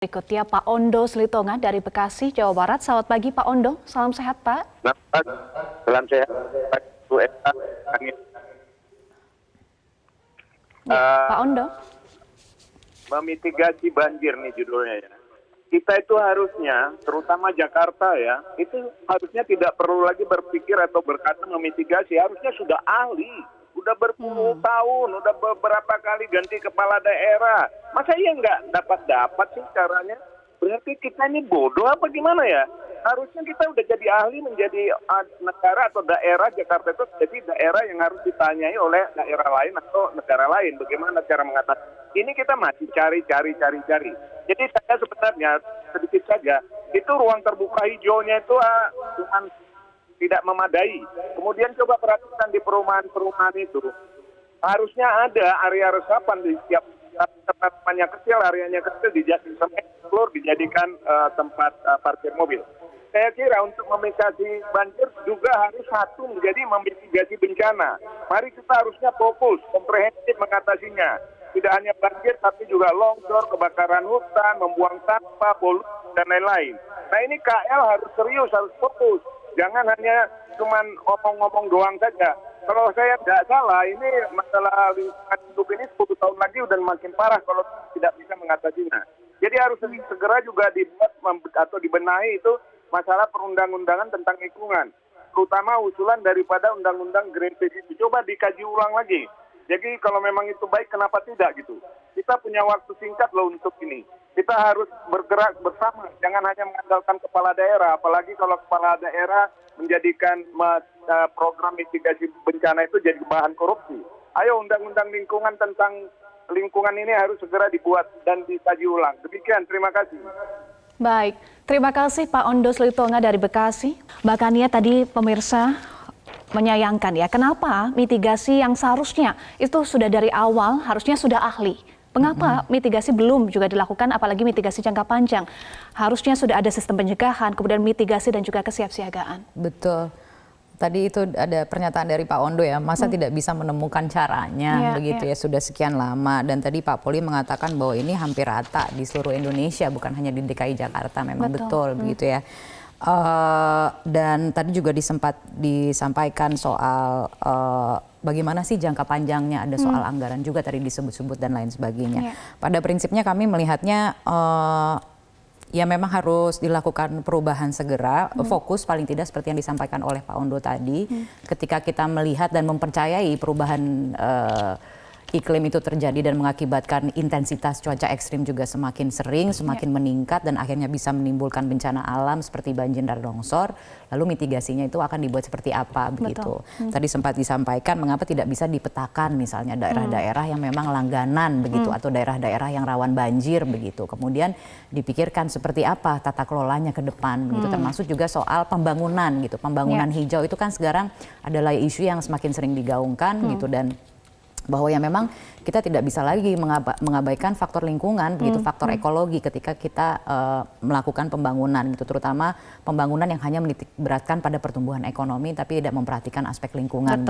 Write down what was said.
Berikutnya Pak Ondo Slitonga dari Bekasi, Jawa Barat. Selamat pagi Pak Ondo, salam sehat Pak. Salam sehat. Pak Ondo. Memitigasi banjir nih judulnya ya. Kita itu harusnya, terutama Jakarta ya, itu harusnya tidak perlu lagi berpikir atau berkata memitigasi. Harusnya sudah ahli, udah berpuluh tahun, udah beberapa kali ganti kepala daerah. Masa iya nggak dapat sih caranya? Berarti kita ini bodoh apa gimana ya? Harusnya kita udah jadi ahli menjadi negara atau daerah. Jakarta itu jadi daerah yang harus ditanyai oleh daerah lain atau negara lain. Bagaimana cara mengatasi? Ini kita masih cari. Jadi saya sebenarnya sedikit saja, itu ruang terbuka hijaunya itu cuma tidak memadai. Kemudian coba perhatikan di perumahan-perumahan itu, harusnya ada area resapan di setiap tempatnya kecil, areanya kecil dijadikan tempat parkir mobil. Saya kira untuk memitigasi banjir juga harus satu menjadi memitigasi bencana. Mari kita harusnya fokus, komprehensif mengatasinya. Tidak hanya banjir tapi juga longsor, kebakaran hutan, membuang sampah, polusi dan lain-lain. Nah ini KL harus serius, harus fokus. Jangan hanya cuman ngomong-ngomong doang saja. Kalau saya tidak salah, ini masalah lingkungan hidup ini 10 tahun lagi udah makin parah kalau tidak bisa mengatasinya. Jadi harus segera juga dibuat atau dibenahi itu masalah perundang-undangan tentang lingkungan. Terutama usulan daripada undang-undang Greenpeace itu. Coba dikaji ulang lagi. Jadi kalau memang itu baik, kenapa tidak gitu? Kita punya waktu singkat loh untuk ini. Kita harus bergerak bersama, jangan hanya mengandalkan kepala daerah. Apalagi kalau kepala daerah menjadikan program mitigasi bencana itu jadi bahan korupsi. Ayo undang-undang lingkungan tentang lingkungan ini harus segera dibuat dan dikaji ulang. Demikian, terima kasih. Baik, terima kasih Pak Ondo Slitonga dari Bekasi. Bahkan tadi pemirsa menyayangkan ya, kenapa mitigasi yang seharusnya itu sudah dari awal harusnya sudah ahli. Mengapa mitigasi belum juga dilakukan, apalagi mitigasi jangka panjang? Harusnya sudah ada sistem pencegahan, kemudian mitigasi dan juga kesiapsiagaan. Betul. Tadi itu ada pernyataan dari Pak Ondo ya, masa tidak bisa menemukan caranya begitu ya, sudah sekian lama. Dan tadi Pak Poli mengatakan bahwa ini hampir rata di seluruh Indonesia, bukan hanya di DKI Jakarta, memang betul begitu ya. Dan tadi juga disampaikan soal bagaimana sih jangka panjangnya, ada soal anggaran juga tadi disebut-sebut dan lain sebagainya. Pada prinsipnya kami melihatnya ya memang harus dilakukan perubahan segera, fokus paling tidak seperti yang disampaikan oleh Pak Ondo tadi. Ketika kita melihat dan mempercayai perubahan iklim itu terjadi dan mengakibatkan intensitas cuaca ekstrim juga semakin sering, semakin meningkat dan akhirnya bisa menimbulkan bencana alam seperti banjir dan longsor, lalu mitigasinya itu akan dibuat seperti apa begitu. Tadi sempat disampaikan mengapa tidak bisa dipetakan misalnya daerah-daerah yang memang langganan begitu atau daerah-daerah yang rawan banjir begitu. Kemudian dipikirkan seperti apa tata kelolanya ke depan begitu, termasuk juga soal pembangunan gitu. Pembangunan hijau itu kan sekarang adalah isu yang semakin sering digaungkan gitu, dan bahwa ya memang kita tidak bisa lagi mengabaikan faktor lingkungan begitu, faktor ekologi ketika kita melakukan pembangunan gitu, terutama pembangunan yang hanya menitik beratkan pada pertumbuhan ekonomi tapi tidak memperhatikan aspek lingkungan.